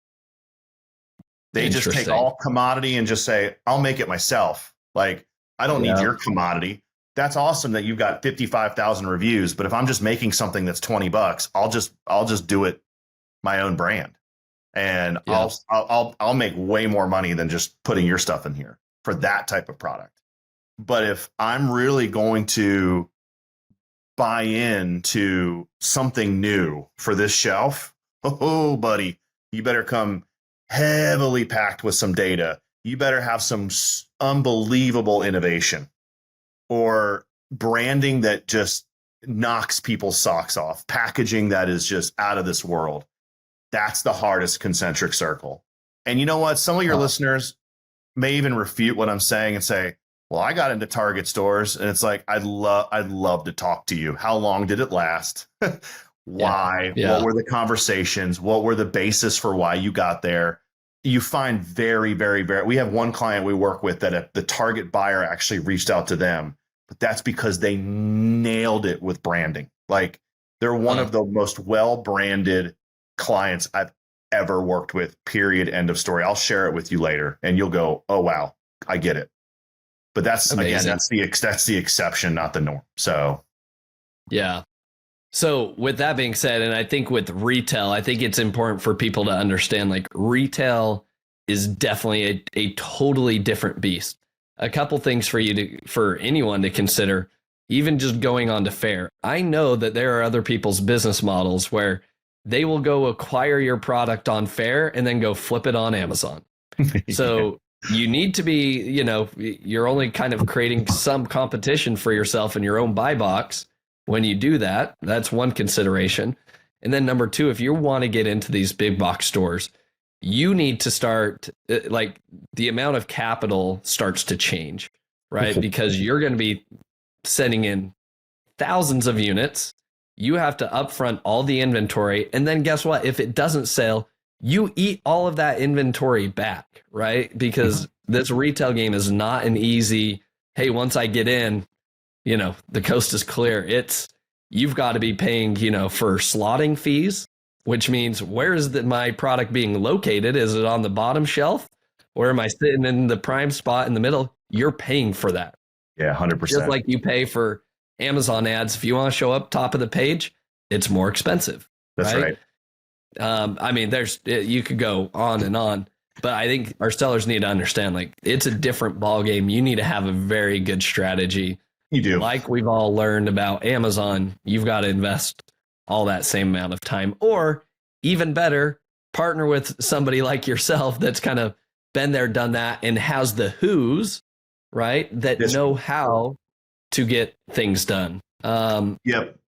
They just take all commodity and just say, I'll make it myself. Like, I don't need your commodity. That's awesome that you've got 55,000 reviews, but if I'm just making something that's $20, I'll just do it my own brand. And I'll make way more money than just putting your stuff in here for that type of product. But if I'm really going to buy into something new for this shelf, oh buddy, you better come heavily packed with some data. You better have some unbelievable innovation or branding that just knocks people's socks off, packaging that is just out of this world. That's the hardest concentric circle. And you know what? Some of your listeners may even refute what I'm saying and say, well, I got into Target stores, and it's like, I'd love to talk to you. How long did it last? Why? Yeah. What were the conversations? What were the basis for why you got there? You find very, very, very, we have one client we work with that the Target buyer actually reached out to them, but that's because they nailed it with branding. Like, they're one of the most well-branded clients I've ever worked with, period, end of story. I'll share it with you later and you'll go, oh, wow, I get it. But that's, amazing. Again, that's the exception, not the norm. So, yeah. So with that being said, and I think with retail, I think it's important for people to understand, like, retail is definitely a totally different beast. A couple things for anyone to consider, even just going on to fair. I know that there are other people's business models where they will go acquire your product on fair and then go flip it on Amazon. So you need to be, you're only kind of creating some competition for yourself in your own buy box. When you do that, that's one consideration. And then number two, if you want to get into these big box stores, you need to start, like, the amount of capital starts to change, right? Because you're going to be sending in thousands of units. You have to upfront all the inventory. And then guess what? If it doesn't sell, you eat all of that inventory back, right? Because this retail game is not an easy, hey, once I get in, the coast is clear. You've got to be paying, for slotting fees, which means where is my product being located? Is it on the bottom shelf, or am I sitting in the prime spot in the middle? You're paying for that. Yeah, 100%. Just like you pay for Amazon ads. If you want to show up top of the page, it's more expensive. That's right. I mean, you could go on and on, but I think our sellers need to understand, like, it's a different ball game. You need to have a very good strategy. You do. Like we've all learned about Amazon, you've got to invest all that same amount of time, or even better, partner with somebody like yourself that's kind of been there, done that, and has the who's, right, that know how to get things done. Yep.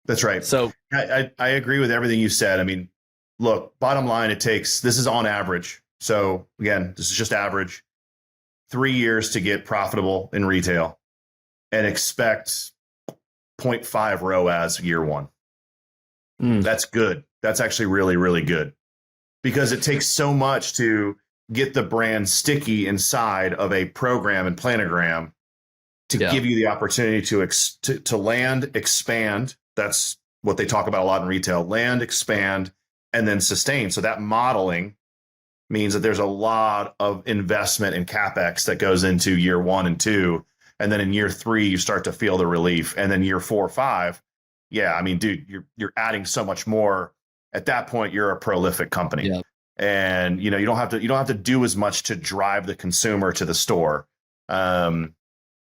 That's right. So I agree with everything you said. I mean, look, bottom line, this is on average. So again, this is just average, 3 years to get profitable in retail, and expect 0.5 ROAS year one. That's good. That's actually really, really good, because it takes so much to get the brand sticky inside of a program and planogram to give you the opportunity to land, expand. That's what they talk about a lot in retail: land, expand, and then sustain. So that modeling means that there's a lot of investment in CapEx that goes into year 1 and 2. And then in year 3, you start to feel the relief. And then year 4 or 5, yeah, I mean, dude, you're adding so much more. At that point, you're a prolific company. Yeah. And you don't have to do as much to drive the consumer to the store. Take a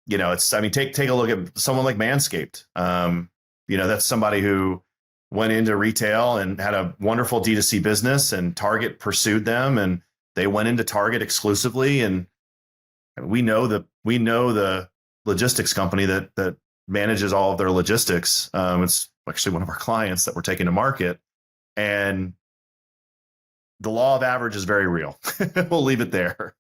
look at someone like Manscaped. That's somebody who went into retail and had a wonderful D2C business, and Target pursued them, and they went into Target exclusively. And we know the logistics company that manages all of their logistics. It's actually one of our clients that we're taking to market, and the law of average is very real. We'll leave it there.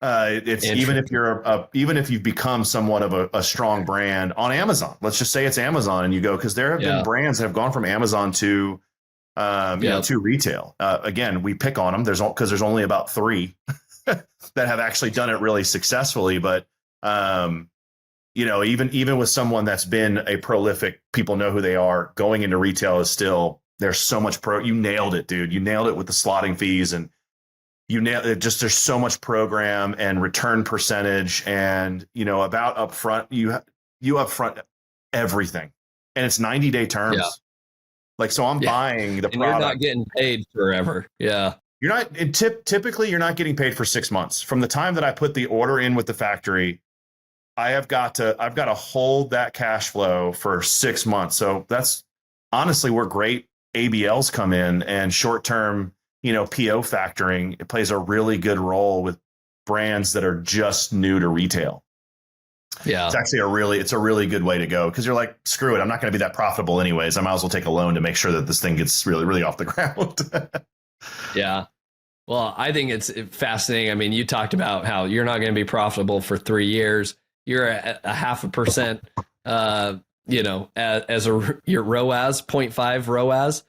It's even if you've become somewhat of a strong brand on Amazon. Let's just say it's Amazon, and you go, because there have been brands that have gone from Amazon to to retail. Again, we pick on them. Because there's only about 3 that have actually done it really successfully. But even with someone that's been a prolific, people know who they are, going into retail is still, there's so much you nailed it, dude. You nailed it with the slotting fees, and you nailed it. There's so much program and return percentage, and about upfront, you upfront everything, and it's 90-day terms. Yeah. Like, so I'm buying the product. You're not getting paid forever. Yeah. You're not typically you're not getting paid for 6 months from the time that I put the order in with the factory. I've got to hold that cash flow for 6 months. So that's honestly where great ABLs come in, and short-term, PO factoring, it plays a really good role with brands that are just new to retail. Yeah. It's actually it's a really good way to go, because you're like, screw it, I'm not going to be that profitable anyways. I might as well take a loan to make sure that this thing gets really, really off the ground. Yeah. Well, I think it's fascinating. I mean, you talked about how you're not going to be profitable for 3 years. You're at a 0.5%, as your ROAS, 0.5 ROAS.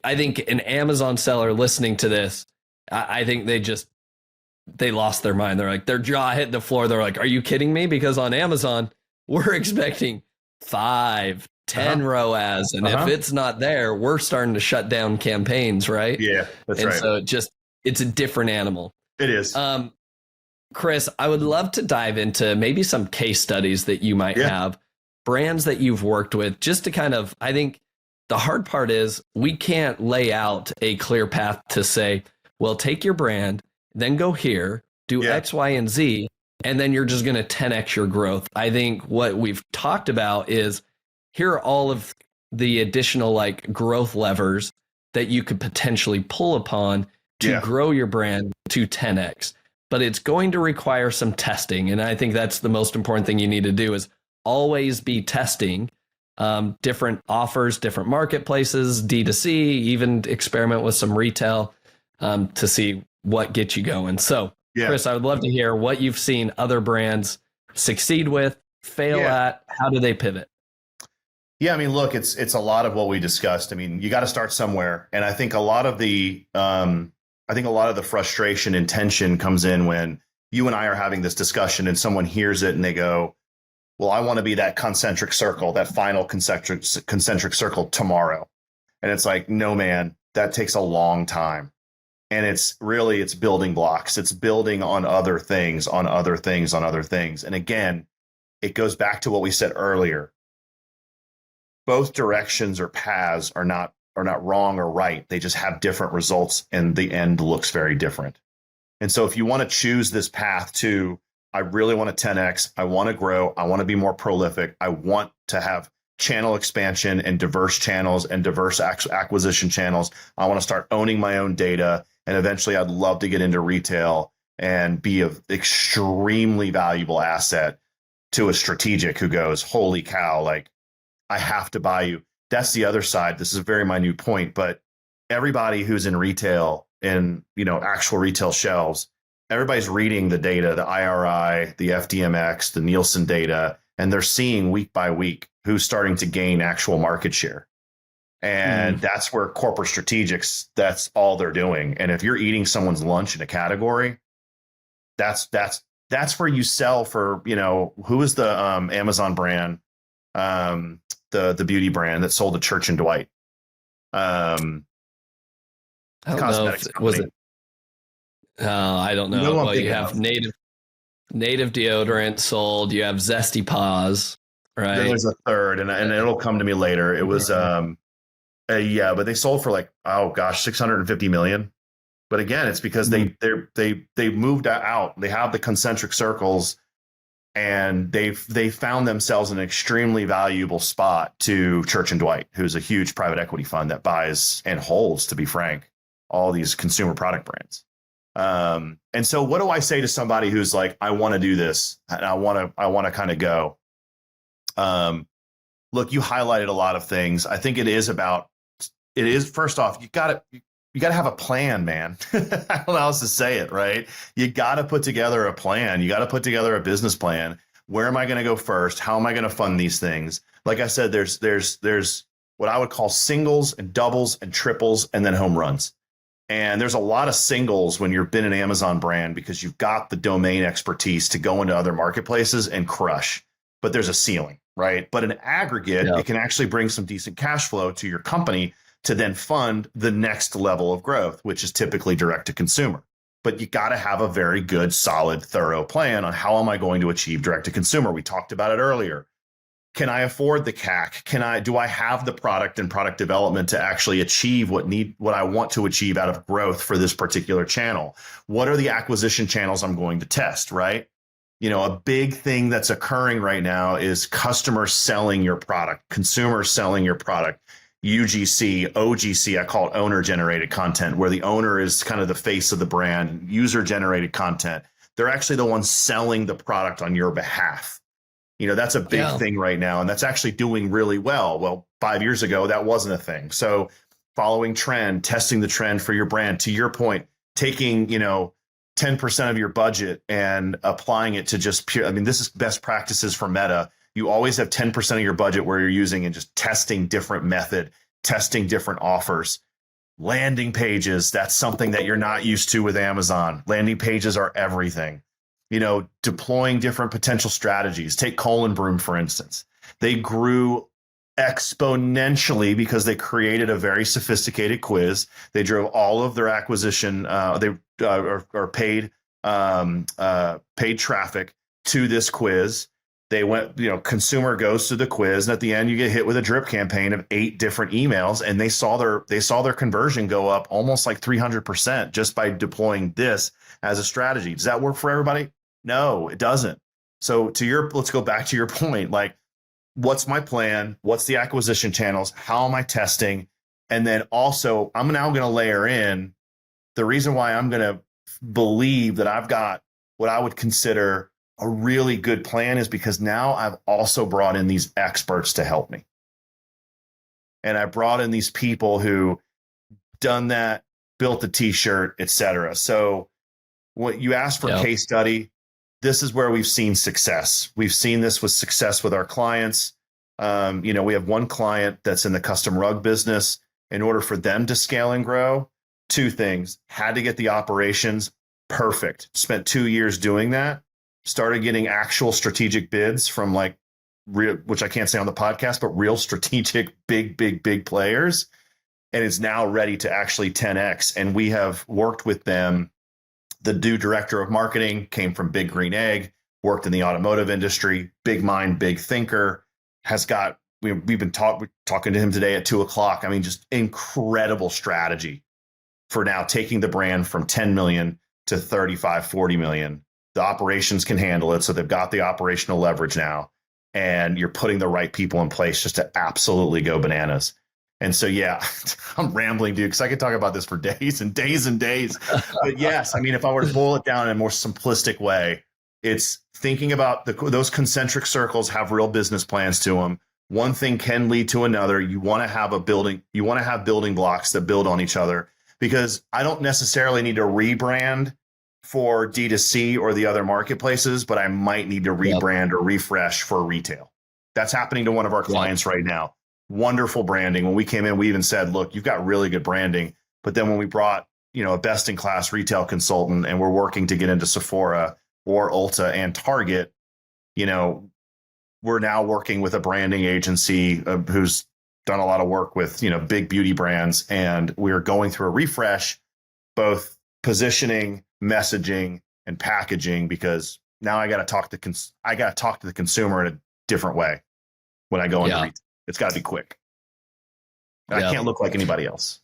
I think an Amazon seller listening to this, I think they lost their mind. They're like, their jaw hit the floor. They're like, are you kidding me? Because on Amazon, we're expecting 5, 10 ROAS. And if it's not there, we're starting to shut down campaigns, right? Yeah, that's right. So it's a different animal. It is. Chris, I would love to dive into maybe some case studies that you might have, brands that you've worked with, just to kind of, I think the hard part is we can't lay out a clear path to say, well, take your brand, then go here, do X, Y, and Z, and then you're just going to 10x your growth. I think what we've talked about is here are all of the additional growth levers that you could potentially pull upon to grow your brand to 10x. But it's going to require some testing. And I think that's the most important thing you need to do is always be testing different offers, different marketplaces, D2C, even experiment with some retail to see what gets you going. So, Chris, I would love to hear what you've seen other brands succeed with, fail at. How do they pivot? Yeah, I mean, look, it's a lot of what we discussed. I mean, you got to start somewhere, and I think a lot of the frustration and tension comes in when you and I are having this discussion, and someone hears it and they go, "Well, I want to be that concentric circle, that final concentric circle tomorrow," and it's like, no, man, that takes a long time. And it's building blocks. It's building on other things, on other things, on other things. And again, it goes back to what we said earlier. Both directions or paths are not wrong or right. They just have different results, and the end looks very different. And so if you want to choose this path to, I really want to 10x, I want to grow, I want to be more prolific, I want to have channel expansion and diverse channels and diverse acquisition channels, I want to start owning my own data, and eventually I'd love to get into retail and be an extremely valuable asset to a strategic who goes, holy cow, I have to buy you. That's the other side. This is a very minute point, but everybody who's in retail, in actual retail shelves, everybody's reading the data, the IRI, the FDMX, the Nielsen data, and they're seeing week by week who's starting to gain actual market share. And that's where corporate strategics, that's all they're doing. And if you're eating someone's lunch in a category, that's where you sell for, who is the Amazon brand, the beauty brand that sold to Church and Dwight? I don't know if, was it? I don't know. Well, you have native deodorant sold. You have Zesty Paws, right? Then there's a third, and it'll come to me later. It was but they sold for $650 million. But again, it's because they moved out. They have the concentric circles, and they found themselves in an extremely valuable spot to Church and Dwight, who's a huge private equity fund that buys and holds, to be frank, all these consumer product brands. And so what do I say to somebody who's like, I want to do this and I want to kind of go, look, you highlighted a lot of things. I think it is first off, you got to have a plan, man. I don't know how else to say it, right? You got to put together a plan. You got to put together a business plan. Where am I going to go first? How am I going to fund these things? Like I said, there's what I would call singles and doubles and triples and then home runs. And there's a lot of singles when you've been an Amazon brand because you've got the domain expertise to go into other marketplaces and crush, but there's a ceiling, right? But in aggregate, it can actually bring some decent cash flow to your company to then fund the next level of growth, which is typically direct to consumer. But you got to have a very good, solid, thorough plan on how am I going to achieve direct to consumer. We talked about it earlier. Can I afford the CAC? Do I have the product and product development to actually achieve what I want to achieve out of growth for this particular channel? What are the acquisition channels I'm going to test, right? A big thing that's occurring right now is customers selling your product, consumers selling your product. UGC, OGC, I call it owner generated content, where the owner is kind of the face of the brand, user generated content. They're actually the ones selling the product on your behalf. That's a big thing right now. And that's actually doing really well. Well, 5 years ago, that wasn't a thing. So following trend, testing the trend for your brand, to your point, taking, 10% of your budget and applying it to just pure, this is best practices for Meta. You always have 10% of your budget where you're using and just testing different method, testing different offers. Landing pages, that's something that you're not used to with Amazon. Landing pages are everything. Deploying different potential strategies. Take Cole and Broom, for instance. They grew exponentially because they created a very sophisticated quiz. They drove all of their acquisition, paid traffic to this quiz. They went, consumer goes to the quiz, and at the end you get hit with a drip campaign of 8 different emails, and they saw their conversion go up almost like 300% just by deploying this as a strategy. Does that work for everybody? No, it doesn't. So let's go back to your point. Like, what's my plan? What's the acquisition channels? How am I testing? And then also, I'm now going to layer in the reason why I'm going to believe that I've got what I would consider a really good plan is because now I've also brought in these experts to help me. And I brought in these people who done that, built the t-shirt, etc. So what you asked for case study, this is where we've seen success. We've seen this with success with our clients. We have one client that's in the custom rug business. In order for them to scale and grow, 2 things: had to get the operations perfect. Spent 2 years doing that. Started getting actual strategic bids from real, which I can't say on the podcast, but real strategic, big players. And is now ready to actually 10X. And we have worked with them. The new director of marketing came from Big Green Egg, worked in the automotive industry, big mind, big thinker, we've been talking to him today at 2:00. Just incredible strategy for now taking the brand from 10 million to 35, 40 million. The operations can handle it. So they've got the operational leverage now, and you're putting the right people in place just to absolutely go bananas. And so, I'm rambling, dude, because I could talk about this for days and days and days. But yes, if I were to boil it down in a more simplistic way, it's thinking about those concentric circles have real business plans to them. One thing can lead to another. You want to have building blocks that build on each other, because I don't necessarily need to rebrand for D2C or the other marketplaces, but I might need to rebrand or refresh for retail. That's happening to one of our clients right now. Wonderful branding. When we came in, we even said, look, you've got really good branding. But then when we brought, a best in class retail consultant, and we're working to get into Sephora or Ulta and Target, we're now working with a branding agency who's done a lot of work with, big beauty brands. And we're going through a refresh, both positioning, messaging, and packaging, because now I got to talk to the consumer in a different way when I go into retail. It's got to be quick. And I can't look like anybody else.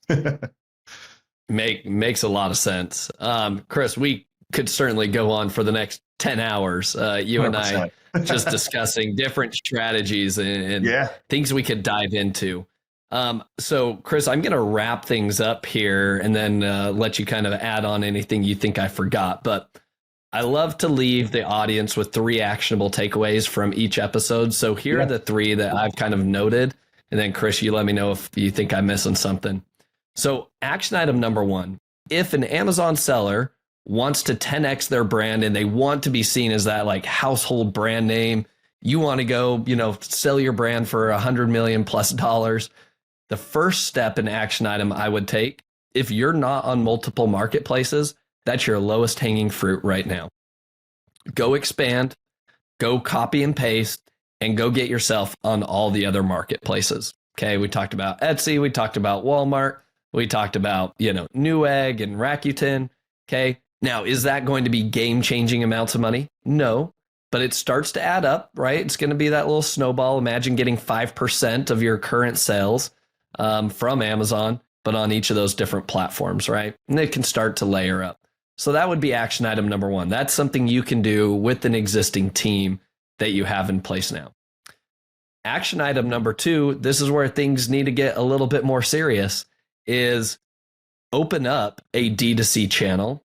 Makes a lot of sense. Chris, we could certainly go on for the next 10 hours. You 100%. And I just discussing different strategies and things we could dive into. So Chris, I'm going to wrap things up here and then let you kind of add on anything you think I forgot. But I love to leave the audience with 3 actionable takeaways from each episode. So here are the 3 that I've kind of noted. And then Chris, you let me know if you think I'm missing something. So action item number 1, if an Amazon seller wants to 10X their brand and they want to be seen as that household brand name, you want to go, sell your brand for $100 million plus. The first step in action item I would take, if you're not on multiple marketplaces, that's your lowest hanging fruit right now. Go expand, go copy and paste, and go get yourself on all the other marketplaces. Okay, we talked about Etsy, we talked about Walmart, we talked about, Newegg and Rakuten. Okay, now is that going to be game-changing amounts of money? No, but it starts to add up, right? It's going to be that little snowball. Imagine getting 5% of your current sales from Amazon, but on each of those different platforms, right? And they can start to layer up. So that would be action item number 1. That's something you can do with an existing team that you have in place now. action item number 2, this is where things need to get a little bit more serious, is open up a D2C channel.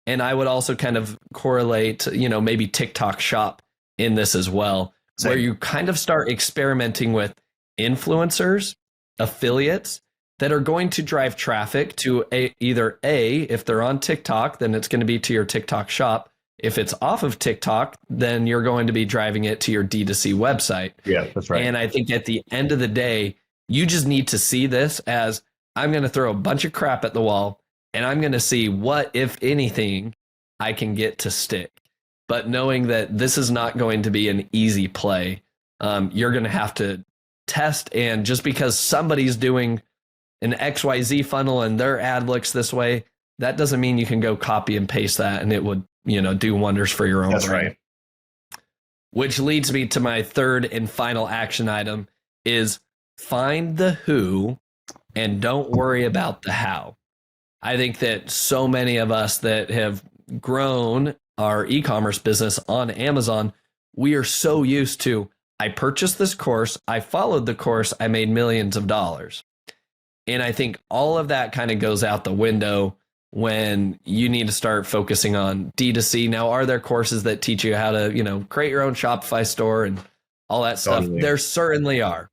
And I would also kind of correlate, maybe TikTok shop in this as well, where you kind of start experimenting with influencers, affiliates that are going to drive traffic to either if they're on TikTok, then it's going to be to your TikTok shop. If it's off of TikTok, then you're going to be driving it to your D2C website. Yeah, that's right. And I think at the end of the day, you just need to see this as, I'm going to throw a bunch of crap at the wall and I'm going to see what, if anything, I can get to stick. But knowing that this is not going to be an easy play, you're going to have to test. And just because somebody's doing an XYZ funnel and their ad looks this way, that doesn't mean you can go copy and paste that and it would, do wonders for your own That's brand. right. Which leads me to my third and final action item is find the who and don't worry about the how. I think that so many of us that have grown our e-commerce business on Amazon, we are so used to, I purchased this course, I followed the course, I made millions of dollars. And I think all of that kind of goes out the window when you need to start focusing on D2C. Now, are there courses that teach you how to, create your own Shopify store and all that stuff? Totally. There certainly are.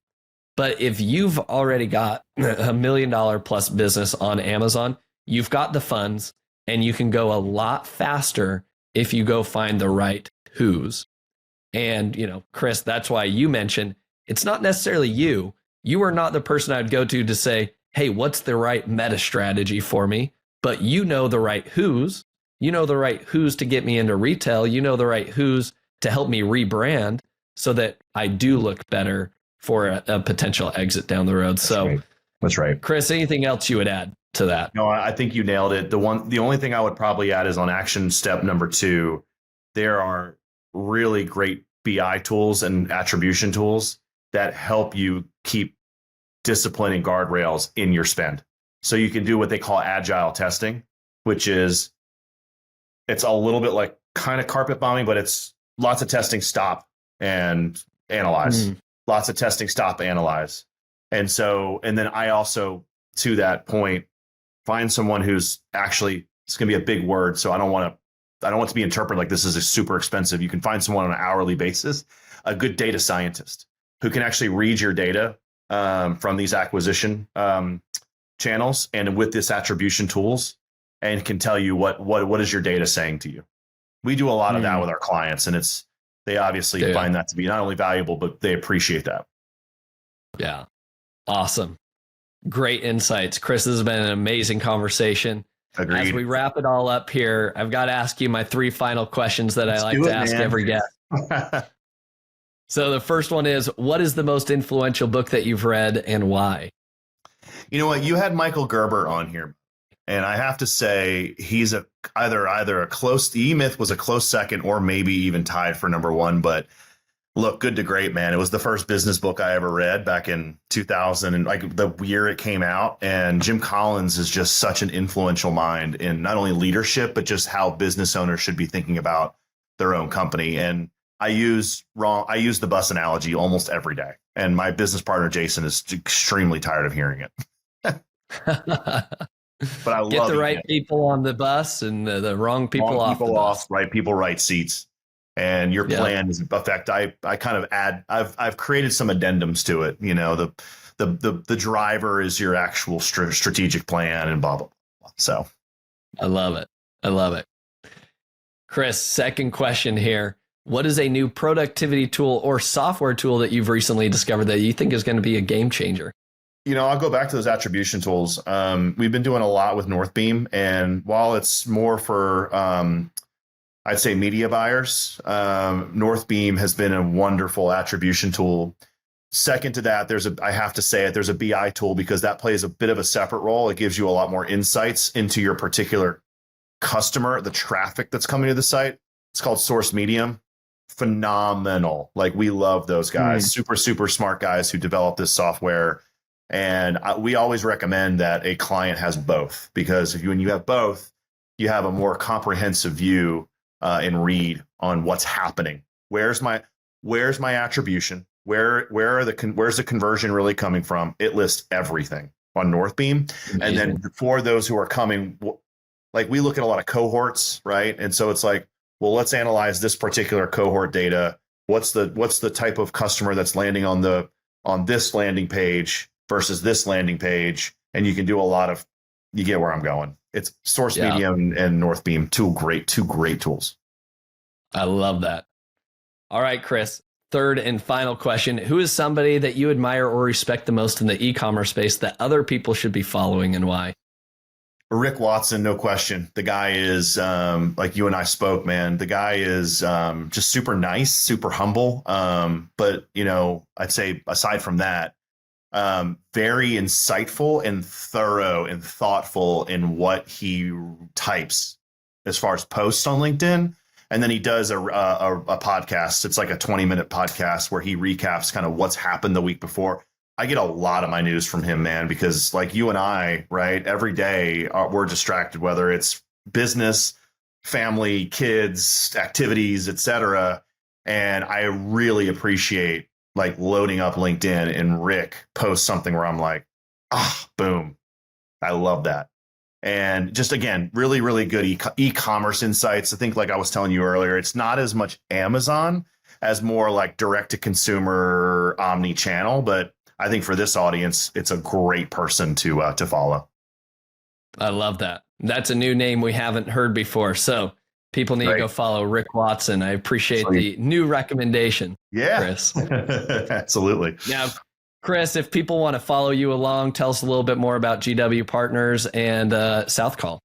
But if you've already got $1 million plus business on Amazon, you've got the funds and you can go a lot faster if you go find the right who's. And, Chris, that's why you mentioned it's not necessarily you. You are not the person I'd go to say, hey, what's the right meta strategy for me? But you know the right who's, the right who's to get me into retail, the right who's to help me rebrand so that I do look better for a potential exit down the road. That's right. Chris, anything else you would add to that? No, I think you nailed it. The only thing I would probably add is on action step number 2, there are really great BI tools and attribution tools that help you keep discipline and guardrails in your spend. So you can do what they call agile testing, which is, it's a little bit like kind of carpet bombing, but it's lots of testing, stop and analyze. Lots of testing, stop, analyze. And then I also, to that point, find someone who's actually, it's going to be a big word, so I don't want it to be interpreted like this is a super expensive. You can find someone on an hourly basis, a good data scientist who can actually read your data from these acquisition channels and with this attribution tools, and can tell you what is your data saying to you. We do a lot of that with our clients, and they obviously find that to be not only valuable, but they appreciate that. Yeah. Awesome. Great insights. Chris, this has been an amazing conversation. Agreed. As we wrap it all up here, I've got to ask you my 3 final questions that I like to ask every guest. So the first one is, what is the most influential book that you've read and why? You know what? You had Michael Gerber on here, and I have to say he's either a close, the E-Myth was a close second or maybe even tied for number 1. But look, Good to Great, man. It was the first business book I ever read back in 2000 and like the year it came out. And Jim Collins is just such an influential mind in not only leadership, but just how business owners should be thinking about their own company. And I use the bus analogy almost every day. And my business partner, Jason, is extremely tired of hearing it. But I get love the right people on the bus and the wrong people off the bus. Right people, right seats. And your plan is, in fact, I kind of add, I've created some addendums to it. The driver is your actual strategic plan and blah, blah, blah. So I love it. Chris, second question here. What is a new productivity tool or software tool that you've recently discovered that you think is going to be a game changer? I'll go back to those attribution tools. We've been doing a lot with Northbeam, and while it's more for, I'd say, media buyers, Northbeam has been a wonderful attribution tool. Second to that, I have to say it, there's a BI tool, because that plays a bit of a separate role. It gives you a lot more insights into your particular customer, the traffic that's coming to the site. It's called Source Medium. Phenomenal. Like, we love those guys, super, super smart guys who develop this software. And we always recommend that a client has both, because when you have both, you have a more comprehensive view and read on what's happening. Where's my attribution? where's the conversion really coming from? It lists everything on Northbeam. Amazing. And then for those who are coming, like we look at a lot of cohorts, right? And so it's like, well, let's analyze this particular cohort data. What's the type of customer that's landing on this landing page versus this landing page? And you can do you get where I'm going. It's Source Media and Northbeam, two great tools. I love that. All right, Chris, third and final question. Who is somebody that you admire or respect the most in the e-commerce space that other people should be following, and why? Rick Watson, no question. The guy is, like you and I spoke, man, the guy is just super nice, super humble. But, I'd say aside from that, very insightful and thorough and thoughtful in what he types as far as posts on LinkedIn. And then he does a podcast. It's like a 20-minute podcast where he recaps kind of what's happened the week before. I get a lot of my news from him, man, because like you and I, right, every day we're distracted, whether it's business, family, kids, activities, etc. And I really appreciate like loading up LinkedIn and Rick posts something where I'm like, boom. I love that. And just, again, really, really good e-commerce insights. I think, like I was telling you earlier, it's not as much Amazon as more like direct to consumer omni-channel. But I think for this audience, it's a great person to follow. I love that. That's a new name we haven't heard before. So people need to go follow Rick Watson. I appreciate the new recommendation. Yeah, Chris. Absolutely. Now, Chris, if people want to follow you along, tell us a little bit more about GW Partners and South Col.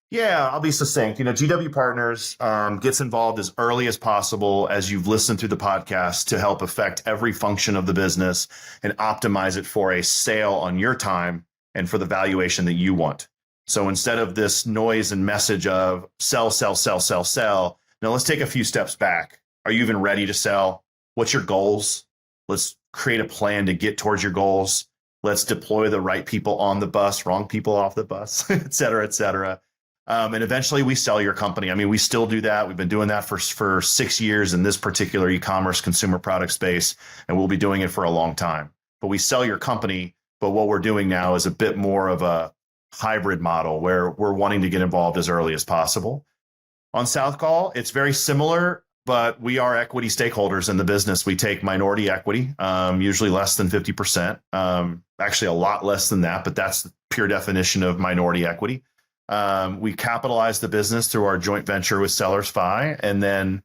Yeah, I'll be succinct. GW Partners gets involved as early as possible as you've listened through the podcast to help affect every function of the business and optimize it for a sale on your time and for the valuation that you want. So instead of this noise and message of sell, sell, sell, sell, sell, now let's take a few steps back. Are you even ready to sell? What's your goals? Let's create a plan to get towards your goals. Let's deploy the right people on the bus, wrong people off the bus, et cetera, et cetera. And eventually we sell your company. I mean, we still do that. We've been doing that for 6 years in this particular e-commerce consumer product space, and we'll be doing it for a long time. But we sell your company. But what we're doing now is a bit more of a hybrid model where we're wanting to get involved as early as possible. On South Col, it's very similar, but we are equity stakeholders in the business. We take minority equity, usually less than 50%, actually a lot less than that, but that's the pure definition of minority equity. We capitalize the business through our joint venture with Sellers Fi. And then,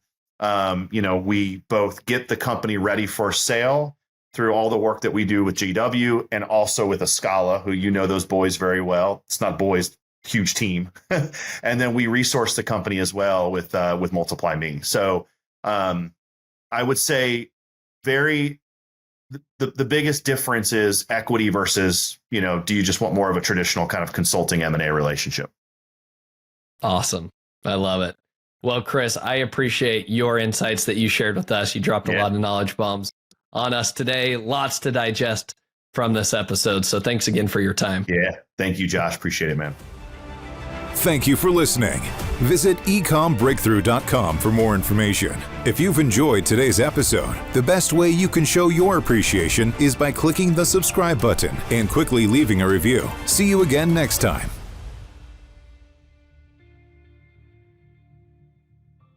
we both get the company ready for sale through all the work that we do with GW and also with Escala, who those boys very well. It's not boys, huge team. And then we resource the company as well with Multiply Me. So I would say the biggest difference is equity versus, do you just want more of a traditional kind of consulting M&A relationship? Awesome. I love it. Well, Chris, I appreciate your insights that you shared with us. You dropped a lot of knowledge bombs on us today. Lots to digest from this episode. So thanks again for your time. Yeah. Thank you, Josh. Appreciate it, man. Thank you for listening. Visit ecombreakthrough.com for more information. If you've enjoyed today's episode, the best way you can show your appreciation is by clicking the subscribe button and quickly leaving a review. See you again next time.